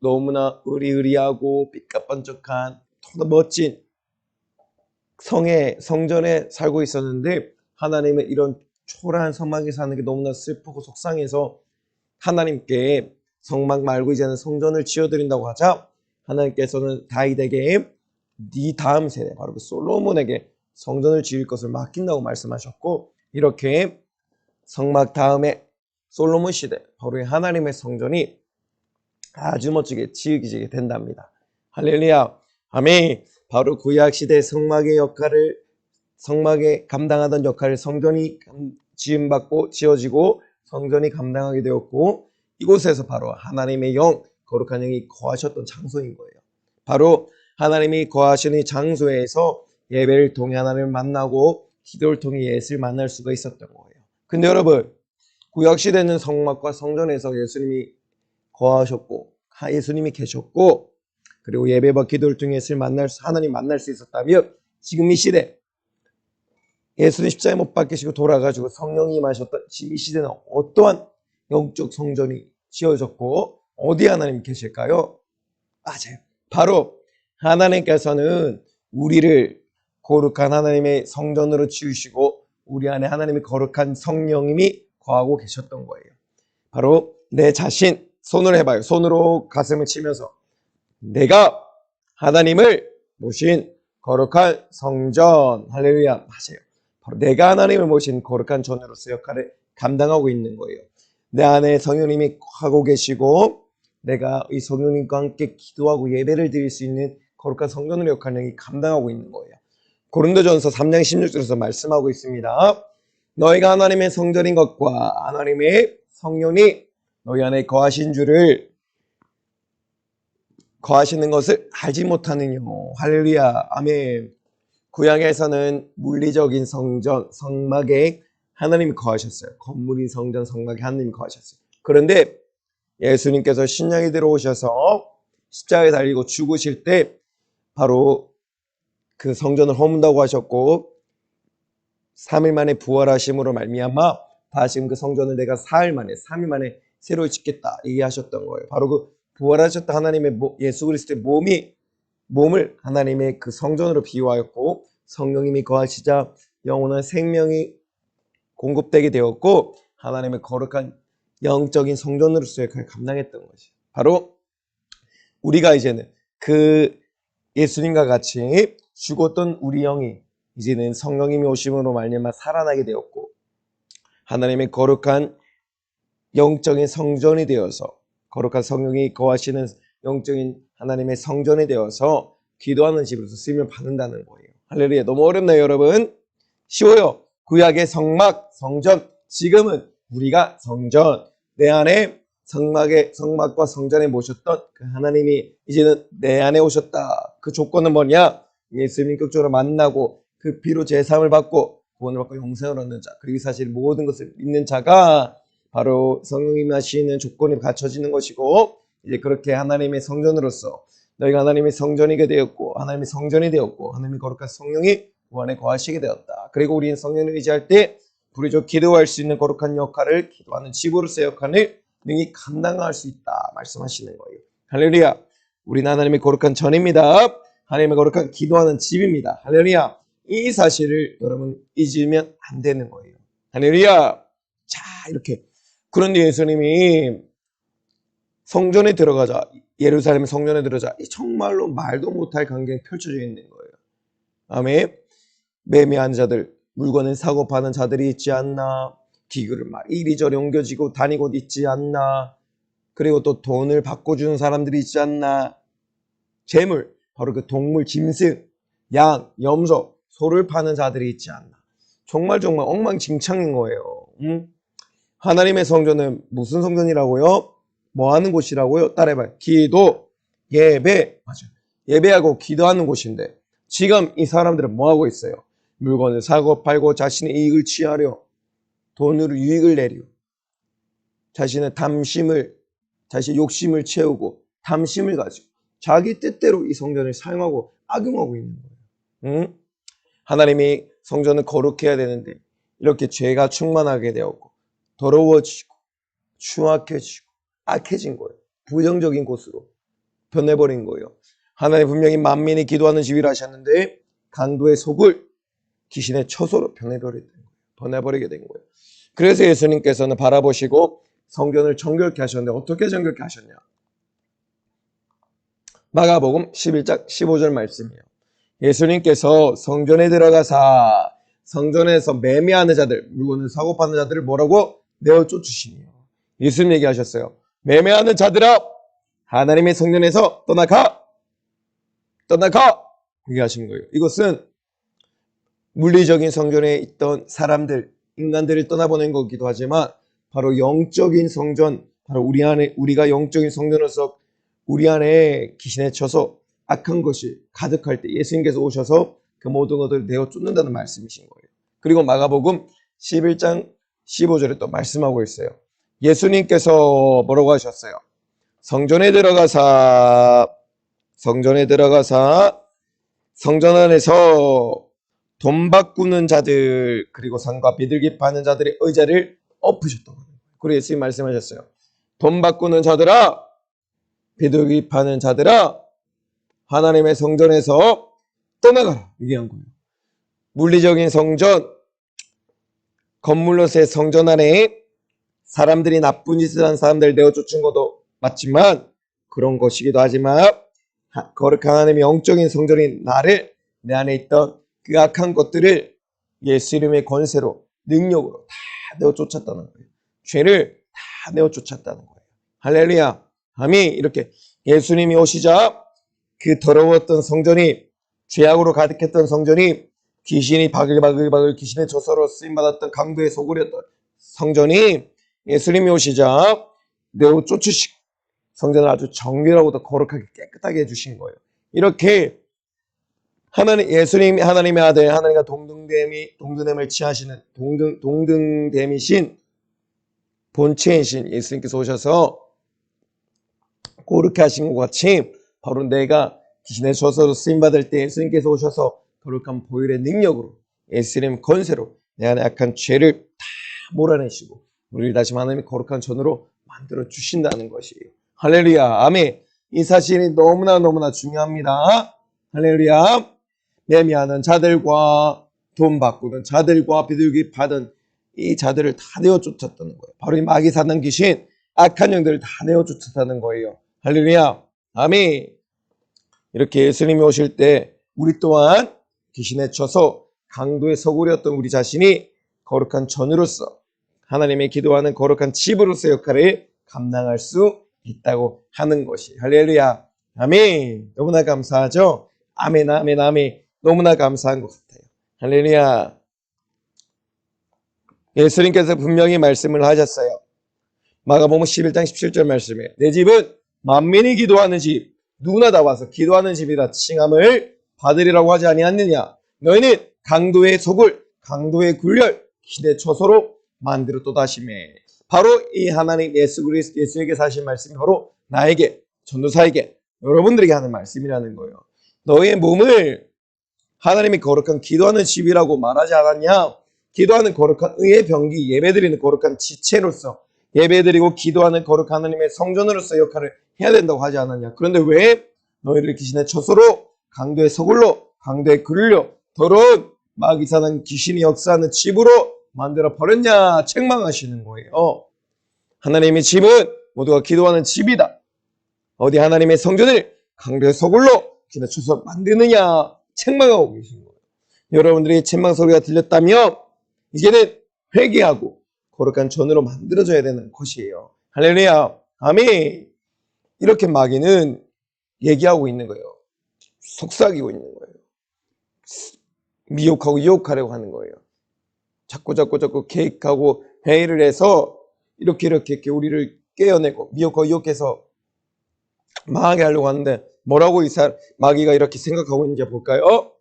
너무나 의리의리하고 삐까뻔쩍한 더 멋진 성전에 살고 있었는데, 하나님의 이런 초라한 성막에 사는 게 너무나 슬프고 속상해서 하나님께 성막 말고 이제는 성전을 지어드린다고 하자, 하나님께서는 다윗에게 네 다음 세대, 바로 그 솔로몬에게 성전을 지을 것을 맡긴다고 말씀하셨고, 이렇게 성막 다음에 솔로몬 시대, 바로 하나님의 성전이 아주 멋지게 지어지게 된답니다. 할렐루야. 아멘. 바로 구약 시대 성막에 감당하던 역할을 성전이 지음받고 지어지고 성전이 감당하게 되었고, 이곳에서 바로 하나님의 영, 거룩한 영이 거하셨던 장소인 거예요. 바로 하나님이 거하시는 장소에서 예배를 통해 하나님을 만나고 기도를 통해 예수를 만날 수가 있었던 거예요. 근데 여러분, 구약시대는 성막과 성전에서 예수님이 거하셨고 예수님이 계셨고, 그리고 예배와 기도를 통해 하나님 만날 수 있었다면, 지금 이 시대 예수님 십자가에 못 박히시고 돌아가시고 성령이 임하셨던 이 시대는 어떠한 영적 성전이 지어졌고 어디 하나님 계실까요? 맞아요. 바로 하나님께서는 우리를 거룩한 하나님의 성전으로 지으시고 우리 안에 하나님의 거룩한 성령님이 거하고 계셨던 거예요. 바로 내 자신, 손으로 해봐요. 손으로 가슴을 치면서 내가 하나님을 모신 거룩한 성전. 할렐루야. 맞아요. 바로 내가 하나님을 모신 거룩한 전으로서 역할을 감당하고 있는 거예요. 내 안에 성령님이 하고 계시고 내가 이 성령님과 함께 기도하고 예배를 드릴 수 있는 거룩한 성전으로 역할을 감당하고 있는 거예요. 고린도전서 3장 16절에서 말씀하고 있습니다. 너희가 하나님의 성전인 것과 하나님의 성령이 너희 안에 거하시는 것을 알지 못하느냐. 할렐루야. 아멘. 구약에서는 물리적인 성전, 성막에 하나님이 거하셨어요. 건물인 성전, 성막에 하나님이 거하셨어요. 그런데 예수님께서 신약에 들어오셔서 십자가에 달리고 죽으실 때 바로 그 성전을 허문다고 하셨고 3일 만에 부활하심으로 말미암아 다시금 그 성전을 내가 3일 만에 새로 짓겠다 얘기하셨던 거예요. 바로 그 부활하셨던 하나님의 예수 그리스도의 몸을 하나님의 그 성전으로 비유하였고, 성령님이 거하시자 영원한 생명이 공급되게 되었고 하나님의 거룩한 영적인 성전으로서의 역할을 감당했던 것이 바로 우리가 이제는 그 예수님과 같이 죽었던 우리 영이 이제는 성령님이 오심으로 말미암아 살아나게 되었고 하나님의 거룩한 영적인 성전이 되어서 거룩한 성령이 거하시는 영적인 하나님의 성전이 되어서 기도하는 집으로서 쓰임을 받는다는 거예요. 할렐루야. 너무 어렵나요, 여러분? 쉬워요. 구약의 성막, 성전. 지금은 우리가 성전, 내 안에 성막과 성전에 모셨던 그 하나님이 이제는 내 안에 오셨다. 그 조건은 뭐냐? 예수님 극적으로 만나고 그 피로 제사함을 받고 구원을 받고 영생을 얻는 자. 그리고 사실 모든 것을 믿는 자가 바로 성령님이 하시는 조건이 갖춰지는 것이고 이제 그렇게 하나님의 성전으로서 너희가 하나님의 성전이게 되었고 하나님의 성전이 되었고 하나님의 거룩한 성령이 그 안에 거하시게 되었다. 그리고 우리는 성령을 의지할 때 부르짖어 기도할 수 있는 거룩한 역할을 기도하는 집으로서의 역할을 능히 감당할 수 있다 말씀하시는 거예요. 할렐루야. 우리는 하나님의 거룩한 전입니다. 하나님의 거룩한 기도하는 집입니다. 할렐루야. 이 사실을 여러분 잊으면 안 되는 거예요. 할렐루야. 자, 이렇게 그런데 예수님이 성전에 들어가자, 예루살렘 성전에 들어가자, 정말로 말도 못할 광경이 펼쳐져 있는 거예요. 아멘. 매매한 자들, 물건을 사고 파는 자들이 있지 않나, 기구를 막 이리저리 옮겨지고 다니고 있지 않나, 그리고 또 돈을 바꿔주는 사람들이 있지 않나, 재물, 바로 그 동물, 짐승, 양, 염소, 소를 파는 자들이 있지 않나. 정말 엉망진창인 거예요. 하나님의 성전은 무슨 성전이라고요? 뭐 하는 곳이라고요? 따라해봐요. 기도, 예배. 맞아요. 예배하고 기도하는 곳인데 지금 이 사람들은 뭐 하고 있어요? 물건을 사고 팔고 자신의 이익을 취하려 돈으로 유익을 내려 자신의 욕심을 채우고 탐심을 가지고 자기 뜻대로 이 성전을 사용하고 악용하고 있는 거예요. 하나님이 성전을 거룩해야 되는데 이렇게 죄가 충만하게 되었고 더러워지고 추악해지고 악해진 거예요. 부정적인 곳으로 변해버린 거예요. 하나님 분명히 만민이 기도하는 집이라 하셨는데 강도의 속을 귀신의 처소로 변해버리게 된 거예요. 그래서 예수님께서는 바라보시고 성전을 정결케 하셨는데 어떻게 정결케 하셨냐? 마가복음 11장 15절 말씀이에요. 예수님께서 성전에 들어가사 성전에서 매매하는 자들, 물건을 사고 파는 자들을 뭐라고? 내어 쫓으시니요. 예수님 얘기하셨어요. 매매하는 자들아, 하나님의 성전에서 떠나가! 얘기하신 거예요. 이것은 물리적인 성전에 있던 사람들, 인간들을 떠나보낸 거기도 하지만 바로 영적인 성전, 바로 우리가 영적인 성전으로서 우리 안에 귀신에 쳐서 악한 것이 가득할 때 예수님께서 오셔서 그 모든 것을 내어 쫓는다는 말씀이신 거예요. 그리고 마가복음 11장 15절에 또 말씀하고 있어요. 예수님께서 뭐라고 하셨어요? 성전에 들어가사 성전 안에서 돈 바꾸는 자들 그리고 상과 비둘기 파는 자들의 의자를 엎으셨다고 합니다. 그리고 예수님 말씀하셨어요. 돈 바꾸는 자들아, 비둘기 파는 자들아, 하나님의 성전에서 떠나가라. 얘기한 거예요. 물리적인 성전, 건물로서의 성전 안에 사람들이 나쁜 짓을 한 사람들 내어 쫓은 것도 맞지만 그런 것이기도 하지만 거룩한 하나님의 영적인 성전인 나를 내 안에 있던 그 악한 것들을 예수 이름의 권세로 능력으로 다 내어 쫓았다는 거예요. 죄를 다 내어 쫓았다는 거예요. 할렐루야. 아멘. 이렇게 예수님이 오시자 그 더러웠던 성전이 죄악으로 가득했던 성전이 귀신이 바글바글 귀신의 조서로 쓰임받았던 강도의 소굴이었던 성전이 예수님이 오시자 내어 쫓으시고 성전을 아주 정결하고 더 거룩하게 깨끗하게 해주신 거예요. 이렇게 하나님의 아들, 하나님과 동등됨을 취하시는 동등됨이신 본체이신 예수님께서 오셔서 거룩해 하신 것 같이 바로 내가 귀신의 조서로 쓰임받을 때 예수님께서 오셔서 거룩한 보혈의 능력으로 예수님 권세로 내 안에 악한 죄를 다 몰아내시고 우리를 다시 하나님의 거룩한 전으로 만들어 주신다는 것이에요. 할렐루야. 아멘. 이 사실이 너무나 중요합니다. 할렐루야. 매매하는 자들과 돈 바꾸는 자들과 비둘기 받은 이 자들을 다 내어 쫓았다는 거예요. 바로 이 마귀 사단 귀신 악한 영들을 다 내어 쫓았다는 거예요. 할렐루야. 아멘. 이렇게 예수님이 오실 때 우리 또한 귀신에 쳐서 강도의 서구리였던 우리 자신이 거룩한 전으로서 하나님의 기도하는 거룩한 집으로서 역할을 감당할 수 있다고 하는 것이 할렐루야. 아멘. 너무나 감사하죠? 아멘, 아멘, 아멘. 너무나 감사한 것 같아요. 할렐루야. 예수님께서 분명히 말씀을 하셨어요. 마가복음 11장 17절 말씀에 내 집은 만민이 기도하는 집, 누구나 다 와서 기도하는 집이라 칭함을 받으리라고 하지 아니하느냐. 너희는 강도의 속을 강도의 굴열 신의 처소로 만들어 또다시매. 바로 이 하나님 예수 그리스도 예수에게 하신 말씀이 바로 나에게 전도사에게 여러분들에게 하는 말씀이라는 거예요. 너의 몸을 하나님이 거룩한 기도하는 집이라고 말하지 않았냐? 기도하는 거룩한 의의 병기, 예배드리는 거룩한 지체로서 예배드리고 기도하는 거룩한 하나님의 성전으로서 역할을 해야 된다고 하지 않았냐? 그런데 왜 너희를 귀신의 처소로 강도의 서굴로 강도의 굴려 더러운 마귀사단 귀신이 역사하는 집으로 만들어 버렸냐? 책망하시는 거예요. 하나님의 집은 모두가 기도하는 집이다. 어디 하나님의 성전을 강도의 서굴로 귀신의 처소로 만드느냐? 책망하고 계신 거예요. 여러분들이 책망 소리가 들렸다면 이제는 회개하고 거룩한 전으로 만들어져야 되는 것이에요. 할렐루야. 아멘. 이렇게 마귀는 얘기하고 있는 거예요. 속삭이고 있는 거예요. 미혹하고 유혹하려고 하는 거예요. 자꾸 계획하고 회의를 해서 이렇게 우리를 깨어내고 미혹하고 유혹해서 망하게 하려고 하는데 뭐라고 마귀가 이렇게 생각하고 있는지 볼까요?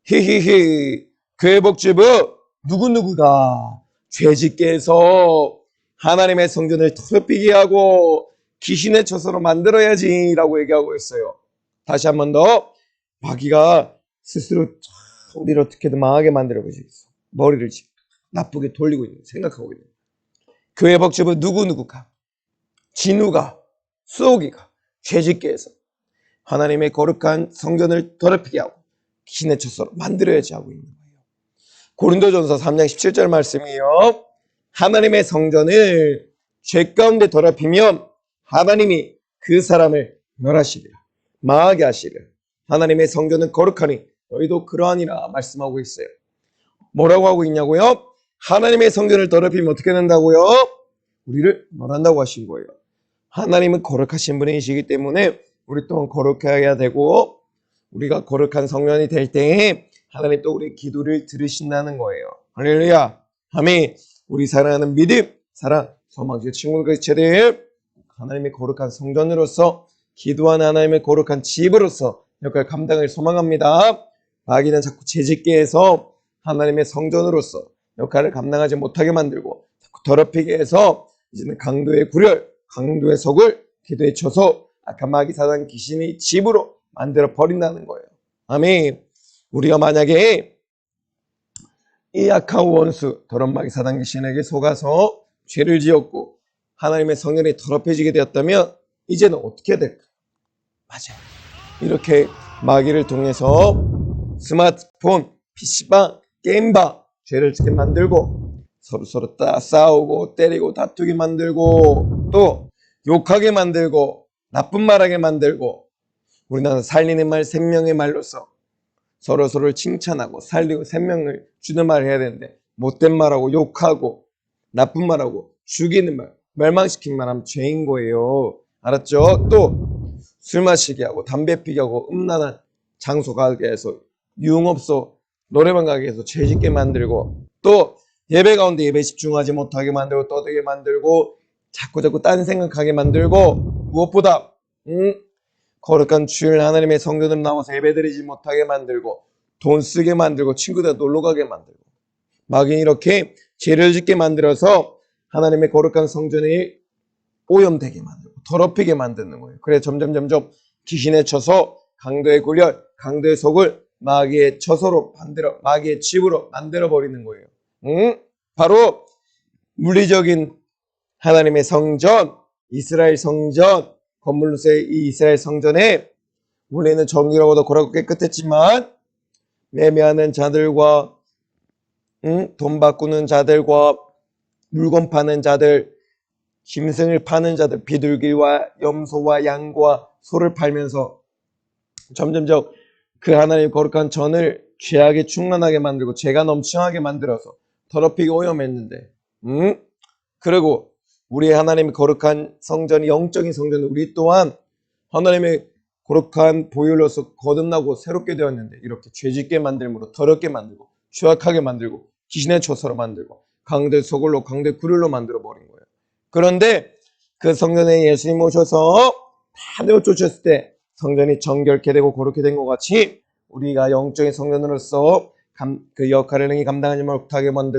히히히 괴복주부 누구누구가 죄짓게 해서 하나님의 성전을 더럽히게 하고 귀신의 처소로 만들어야지 라고 얘기하고 있어요. 다시 한 번 더 마귀가 스스로 우리를 어떻게든 망하게 만들어 보시겠어. 머리를 나쁘게 돌리고 있는 생각하고 있는 교회 복주부 누구누구가 진우가 수옥이가 죄짓게 해서 하나님의 거룩한 성전을 더럽히게 하고 귀신의 처소로 만들어야지 하고 있는 거예요. 고린도전서 3장 17절 말씀이요. 하나님의 성전을 죄 가운데 더럽히면 하나님이 그 사람을 멸하시리라. 망하게 하시리라. 하나님의 성전은 거룩하니 너희도 그러하니라 말씀하고 있어요. 뭐라고 하고 있냐고요? 하나님의 성전을 더럽히면 어떻게 된다고요? 우리를 멸한다고 하신 거예요. 하나님은 거룩하신 분이시기 때문에 우리 또한 거룩해야 되고 우리가 거룩한 성전이 될 때에 하나님 또 우리의 기도를 들으신다는 거예요. 할렐루야. 아멘. 우리 사랑하는 믿음, 사랑, 소망주 친구들 체들 하나님의 거룩한 성전으로서 기도하는 하나님의 거룩한 집으로서 역할 감당을 소망합니다. 마귀는 자꾸 죄짓게 해서 하나님의 성전으로서 역할을 감당하지 못하게 만들고 자꾸 더럽히게 해서 이제는 강도의 굴열, 강도의 속을 기도에 쳐서 악한 마귀 사단 귀신이 집으로 만들어 버린다는 거예요. 아멘. 우리가 만약에 이 악한 원수 더러운 마귀 사단 귀신에게 속아서 죄를 지었고 하나님의 성전이 더럽혀지게 되었다면 이제는 어떻게 될까요? 맞아요. 이렇게 마귀를 통해서 스마트폰, PC방, 게임방 죄를 짓게 만들고 서로 싸우고 때리고 다투게 만들고 또 욕하게 만들고 나쁜 말하게 만들고 우리나라 살리는 말 생명의 말로서 서로를 칭찬하고 살리고 생명을 주는 말을 해야 되는데 못된 말하고 욕하고 나쁜 말하고 죽이는 말 멸망시킨 말하면 죄인 거예요. 알았죠? 또 술 마시게 하고 담배 피게 하고 음란한 장소 가게 해서 유흥업소 노래방 가게 해서 죄짓게 만들고 또 예배 가운데 예배 집중하지 못하게 만들고 떠들게 만들고 자꾸 딴 생각하게 만들고 무엇보다 거룩한 주일 하나님의 성전으로 나와서 예배드리지 못하게 만들고 돈 쓰게 만들고 친구들 놀러 가게 만들고 마귀는 이렇게 죄를 짓게 만들어서 하나님의 거룩한 성전이 오염되게 만들고 더럽히게 만드는 거예요. 그래 점점 귀신에 쳐서 강도의 굴열, 강도의 속을 마귀의 처소로 만들어 마귀의 집으로 만들어 버리는 거예요. 바로 물리적인 하나님의 성전, 이스라엘 성전, 건물로서의 이 이스라엘 성전에 원래는 정의로워도 고라고 깨끗했지만 매매하는 자들과 돈 바꾸는 자들과 물건 파는 자들, 짐승을 파는 자들, 비둘기와 염소와 양과 소를 팔면서 점점점 그 하나님의 거룩한 전을 죄악에 충만하게 만들고 죄가 넘쳐나게 만들어서 더럽히고 오염했는데 그리고 우리 하나님의 거룩한 성전이 영적인 성전은 우리 또한 하나님의 거룩한 보혈로서 거듭나고 새롭게 되었는데 이렇게 죄짓게 만들므로 더럽게 만들고 추악하게 만들고 귀신의 초서로 만들고 강대 소굴로 강대 구릴로 만들어 버린 거예요. 그런데 그 성전에 예수님 오셔서 다 내어쫓았을 때 성전이 정결케 되고 거룩게 된 것 같이 우리가 영적인 성전으로서 그 역할을 능히 감당하지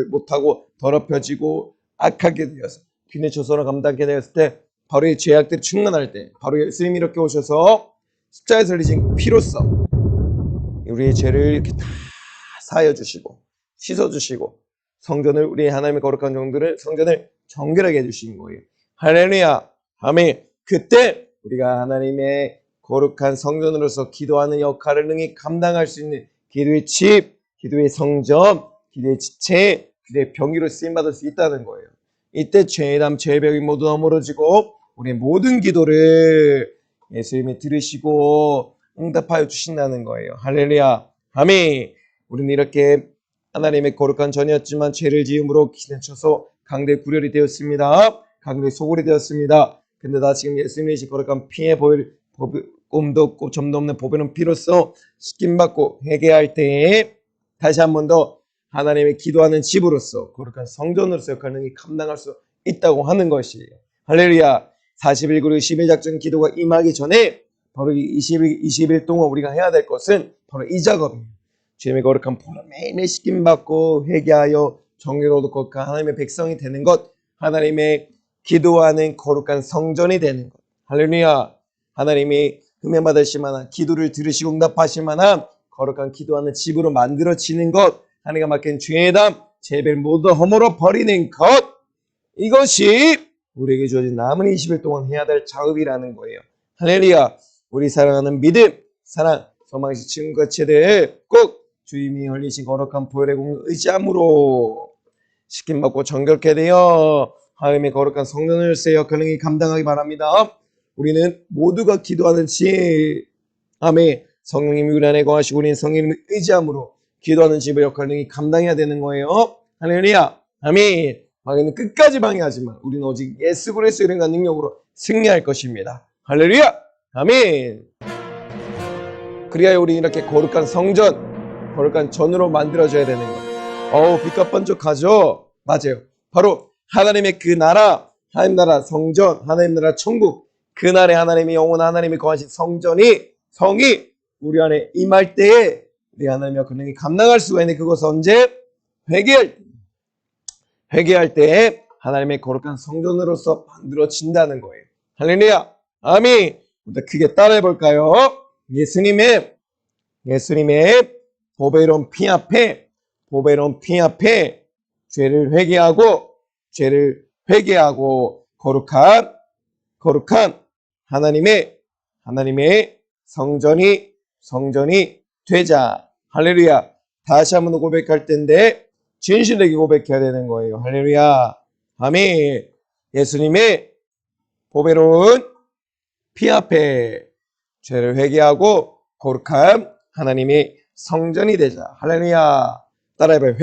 못하고 더럽혀지고 악하게 되어서 귀신의 초서로 감당하게 되었을 때 바로 이 죄악들이 충만할 때 바로 예수님이 이렇게 오셔서 십자가에서 흘리신 피로써 우리의 죄를 이렇게 다 사하여 주시고 씻어 주시고 성전을 우리 하나님의 거룩한 종들을 성전을 정결하게 해주신 거예요. 할렐루야. 아멘. 그때 우리가 하나님의 거룩한 성전으로서 기도하는 역할을 능히 감당할 수 있는 기도의 집, 기도의 성전, 기도의 지체, 기도의 병기로 쓰임받을 수 있다는 거예요. 이때 죄담, 죄벽이 모두 허물어지고 우리의 모든 기도를 예수님이 들으시고 응답하여 주신다는 거예요. 할렐루야. 아멘. 우리는 이렇게 하나님의 거룩한 전이었지만 죄를 지음으로 귀신에 쳐서 강대 구렬이 되었습니다. 강대 소굴이 되었습니다. 근데 나 지금 예수님의 거룩한 피에 꼼도 없고 점도 없는 보배는 피로써 씻김받고 회개할 때에 다시 한 번 더 하나님의 기도하는 집으로서 거룩한 성전으로서 역할을 감당할 수 있다고 하는 것이에요. 할렐루야. 40일 그리고 10일 작전 기도가 임하기 전에 바로 이 20일 동안 우리가 해야 될 것은 바로 이 작업이에요. 주님의 거룩한 보혈로 매일매일 씻김받고 회개하여 정의로도 거룩한 하나님의 백성이 되는 것, 하나님의 기도하는 거룩한 성전이 되는 것. 할렐루야. 하나님이 흠명받으실 만한 기도를 들으시고 응답하실 만한 거룩한 기도하는 집으로 만들어지는 것, 하나님과 맡긴 죄담, 죄를 모두 허물어 버리는 것, 이것이 우리에게 주어진 남은 20일 동안 해야 될 작업이라는 거예요. 할렐루야. 우리 사랑하는 믿음, 사랑, 소망시 친구과 체들 꼭 주님이 흘리신 거룩한 보혈의 공을 의지함으로 시킴받고 정결케 되어 하나님의 거룩한 성전으로서의 역할을 감당하기 바랍니다. 우리는 모두가 기도하는 집, 아멘. 성령님이 우리 안에 거하시고 우리는 성령님을 의지함으로 기도하는 집의 역할을 감당해야 되는 거예요. 할렐루야. 아멘. 방해는 끝까지 방해하지만 우리는 오직 예수 그리스도의 이름과 능력으로 승리할 것입니다. 할렐루야. 아멘. 그래야 우리 이렇게 거룩한 성전, 거룩한 전으로 만들어져야 되는 거예요. 빛과 번쩍하죠. 맞아요. 바로 하나님의 그 나라, 하나님 나라 성전, 하나님 나라 천국, 그날에 하나님의 영원 하나님이 거하신 성전이, 성이 우리 안에 임할 때에 우리 하나님의 권능이 감당할 수가 있는 그것은 언제? 회개할 때에 하나님의 거룩한 성전으로서 만들어진다는 거예요. 할렐루야. 아멘. 크게 따라해 볼까요? 예수님의 보배로운 피 앞에 죄를 회개하고 거룩한 하나님의 성전이 되자. 할렐루야. 다시 한번 고백할 텐데 진실되게 고백해야 되는 거예요. 할렐루야. 아멘. 예수님의 보배로운 피 앞에 죄를 회개하고 거룩한 하나님의 성전이 되자. 할렐루야. 따라해봐요.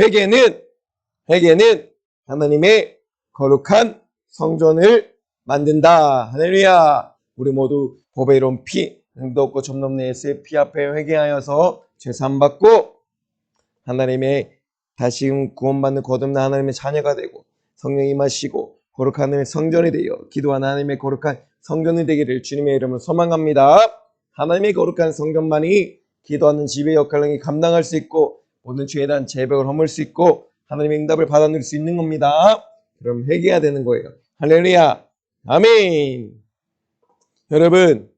회개는 하나님의 거룩한 성전을 만든다. 할렐루야. 우리 모두 보배로운 피, 흥도 없고 점 넘는 예수의 피 앞에 회개하여서 죄사함 받고 하나님의 다시금 구원받는 거듭난 하나님의 자녀가 되고 성령이 임하시고 거룩한 하나님의 성전이 되어 기도하는 하나님의 거룩한 성전이 되기를 주님의 이름으로 소망합니다. 하나님의 거룩한 성전만이 기도하는 집의 역할을 감당할 수 있고 모든 죄에 대한 죄벽을 허물 수 있고 하나님의 응답을 받아들일 수 있는 겁니다. 그럼 회개해야 되는 거예요. 할렐루야. 아멘. 여러분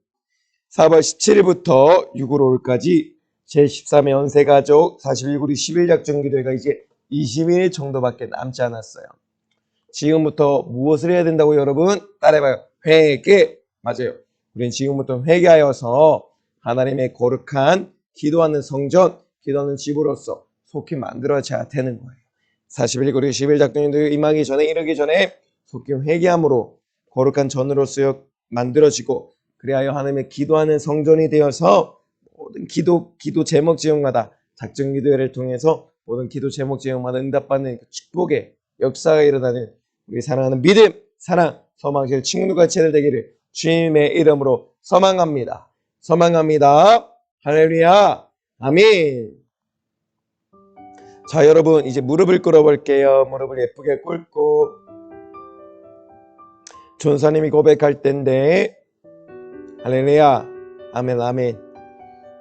4월 17일부터 6월 5일까지 제13회 연세가족 41구리 10일 작정기도회가 이제 20일 정도밖에 남지 않았어요. 지금부터 무엇을 해야 된다고 여러분? 따라해봐요. 회개. 맞아요. 우리는 지금부터 회개하여서 하나님의 거룩한 기도하는 성전, 기도하는 집으로서 속히 만들어져야 되는 거예요. 41구리 10일 작정기도회 이르기 전에 속히 회개함으로 거룩한 전으로서 만들어지고 그리하여 하나님의 기도하는 성전이 되어서 모든 기도 제목 제목마다 작정 기도회를 통해서 모든 기도 제목 제목마다 응답받는 그 축복의 역사가 일어나는 우리 사랑하는 믿음, 사랑, 소망실 친구들과 제들 되기를 주님의 이름으로 소망합니다. 소망합니다. 할렐루야. 아멘. 자, 여러분 이제 무릎을 꿇어볼게요. 무릎을 예쁘게 꿇고 전사님이 고백할 때인데 할렐루야. 아멘 아멘.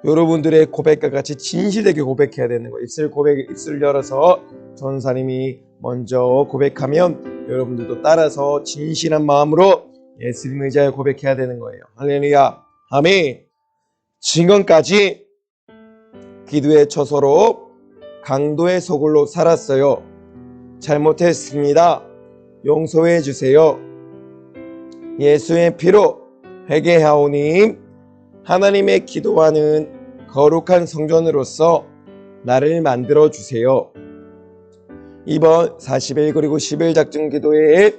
여러분들의 고백과 같이 진실되게 고백해야 되는 거예요. 입술 열어서 전사님이 먼저 고백하면 여러분들도 따라서 진실한 마음으로 예수님 의지하여 고백해야 되는 거예요. 할렐루야. 아멘. 지금까지 기도의 처소로 강도의 소굴로 살았어요. 잘못했습니다. 용서해 주세요. 예수의 피로 회개하오니 하나님의 기도하는 거룩한 성전으로서 나를 만들어 주세요. 이번 40일 그리고 10일 작정 기도회에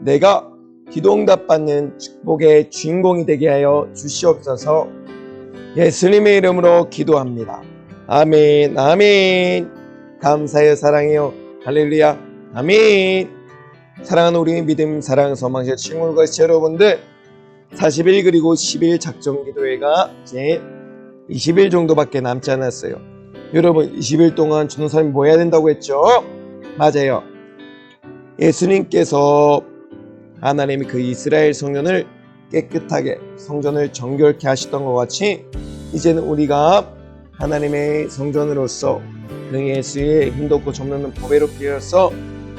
내가 기도응답 받는 축복의 주인공이 되게 하여 주시옵소서. 예수님의 이름으로 기도합니다. 아멘 아멘. 감사해요. 사랑해요. 할렐루야. 아멘. 사랑하는 우리 믿음 사랑 소망실 친구들과 여러분들 40일 그리고 10일 작정 기도회가 이제 20일 정도밖에 남지 않았어요. 여러분 20일 동안 전도사님 뭐 해야 된다고 했죠? 맞아요. 예수님께서 하나님이 그 이스라엘 성전을 깨끗하게 성전을 정결케 하셨던 것 같이 이제는 우리가 하나님의 성전으로서 그 예수의 힘돋고 점없는 보배로 피어서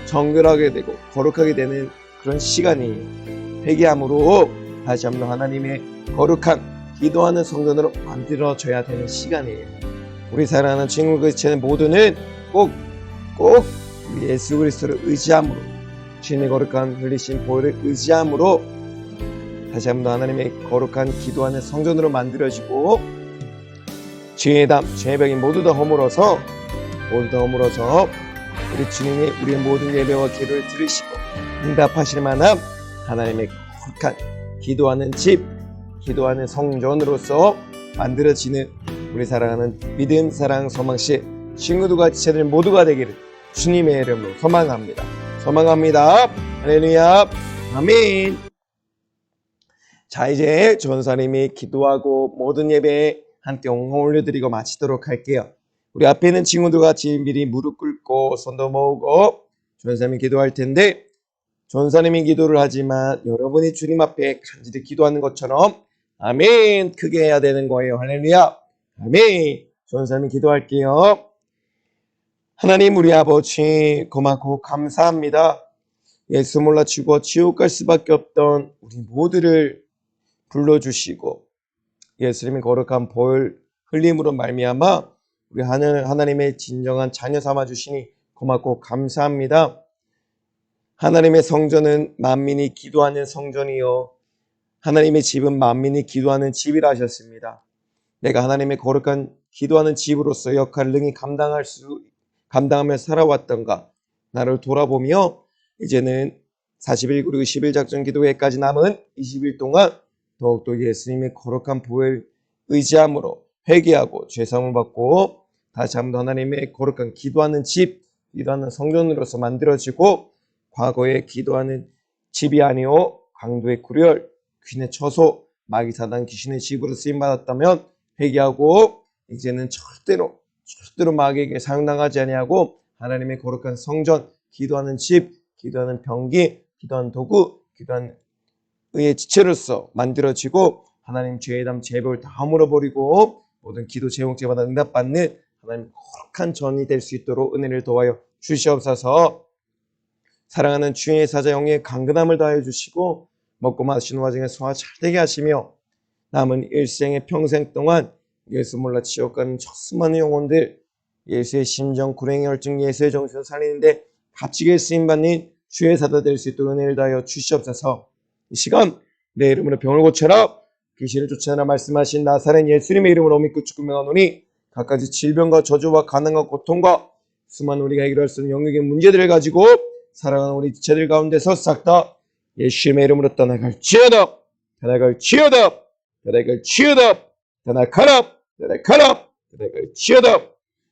정결하게 되고 거룩하게 되는 그런 시간이 회개함으로 다시 한번 하나님의 거룩한 기도하는 성전으로 만들어져야 되는 시간이에요. 우리 사랑하는 친구들 모두는 꼭 우리 예수 그리스도를 의지함으로 주님의 거룩한 흘리신 보혈을 의지함으로 다시 한번 하나님의 거룩한 기도하는 성전으로 만들어지고 죄의 담, 죄의 병이 모두 다 허물어서 우리 주님이 우리의 모든 예배와 기도를 들으시고 응답하실 만한 하나님의 거룩한 기도하는 집, 기도하는 성전으로서 만들어지는 우리 사랑하는 믿음, 사랑, 소망시 친구들과 지체들 모두가 되기를 주님의 이름으로 소망합니다. 할렐루야. 아멘. 자, 이제 전사님이 기도하고 모든 예배에 함께 옹호 올려드리고 마치도록 할게요. 우리 앞에 있는 친구들과 같이 미리 무릎 꿇고 손도 모으고 전사님이 기도할 텐데 전사님이 기도를 하지만 여러분이 주님 앞에 간절히 기도하는 것처럼 아멘 크게 해야 되는 거예요. 할렐루야. 아멘. 전사님이 기도할게요. 하나님 우리 아버지 고맙고 감사합니다. 예수 몰라 죽어 지옥 갈 수밖에 없던 우리 모두를 불러주시고 예수님의 거룩한 보혈 흘림으로 말미암아 우리 하나님의 진정한 자녀 삼아 주시니 고맙고 감사합니다. 하나님의 성전은 만민이 기도하는 성전이요 하나님의 집은 만민이 기도하는 집이라 하셨습니다. 내가 하나님의 거룩한 기도하는 집으로서 역할을 능히 감당하며 살아왔던가 나를 돌아보며 이제는 40일 그리고 10일 작전 기도회까지 남은 20일 동안 더욱더 예수님의 거룩한 보혈 의지함으로 회개하고 죄사함을 받고 다시 한번 하나님의 거룩한 기도하는 집, 기도하는 성전으로서 만들어지고 과거에 기도하는 집이 아니오 강도의 구렬, 귀인의 처소, 마귀 사단 귀신의 집으로 쓰임받았다면 회개하고 이제는 절대로 마귀에게 사용당하지 아니하고 하나님의 거룩한 성전, 기도하는 집, 기도하는 병기, 기도하는 도구, 기도하는 의의 지체로서 만들어지고 하나님 죄의 담 죄벽을 다 허물어버리고 모든 기도 제목제마다 응답받는 하나님 거룩한 전이 될 수 있도록 은혜를 도와여 주시옵소서. 사랑하는 주의 사자 영의 강건함을 다해 주시고 먹고 마시는 와중에 소화 잘 되게 하시며 남은 일생의 평생 동안 예수 몰라 지옥 가는 수많은 영혼들 예수의 심정, 구랭이 혈증, 예수의 정신을 살리는데 값지게 쓰임받는 주의 사자 될 수 있도록 은혜를 다하여 주시옵소서. 이 시간 내 이름으로 병을 고쳐라 귀신을 쫓아내라 말씀하신 나사렛 예수님의 이름으로 믿고 축복하노니 갖가지 질병과 저주와 가난과 고통과 수많은 우리가 해결할 수 없는 영역의 문제들을 가지고 살아가는 우리 지체들 가운데서 싹 다 예수님의 이름으로 떠나갈지어다. 떠나갈지어다. 떠나갈지어다. 떠나가라.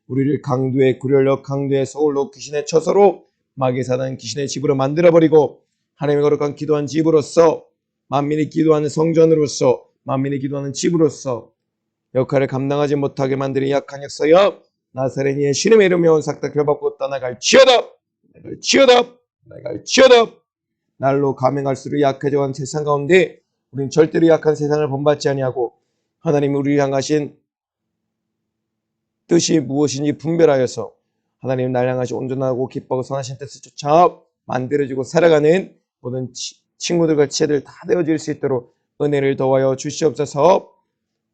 우리를 강도의 구렬로 강도의 소울로 귀신의 처소로 마귀의 사단 귀신의 집으로 만들어버리고 하나님의 거룩한 기도한 집으로서 만민이 기도하는 성전으로서 만민이 기도하는 집으로서 역할을 감당하지 못하게 만드는 약한 역사여 나사렛 예수님의 이름으로 온삭다 결받고 떠나갈지어다. 날로 가면 갈수록 약해져간 세상 가운데 우리는 절대로 약한 세상을 본받지 아니하고 하나님이 우리를 향하신 뜻이 무엇인지 분별하여서 하나님 날 향하신 온전하고 기뻐하고 선하신 뜻을 쫓아 만들어지고 살아가는 모든 친구들과 지체들 다 되어질 수 있도록 은혜를 더하여 주시옵소서.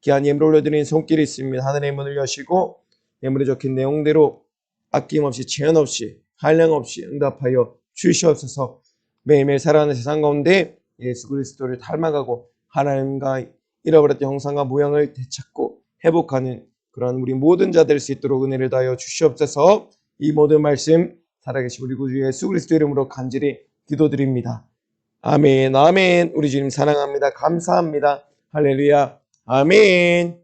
귀한 예물 올려드리는 손길이 있습니다. 하늘의 문을 여시고 예물에 적힌 내용대로 아낌없이 제한 없이 한량 없이 응답하여 주시옵소서. 매일매일 살아가는 세상 가운데 예수 그리스도를 닮아가고 하나님과 잃어버렸던 형상과 모양을 되찾고 회복하는 그런 우리 모든 자 될 수 있도록 은혜를 다하여 주시옵소서. 이 모든 말씀 살아계신 우리 구주 예수 그리스도 이름으로 간절히 기도드립니다. 아멘. 우리 주님 사랑합니다. 감사합니다. 할렐루야. 아멘.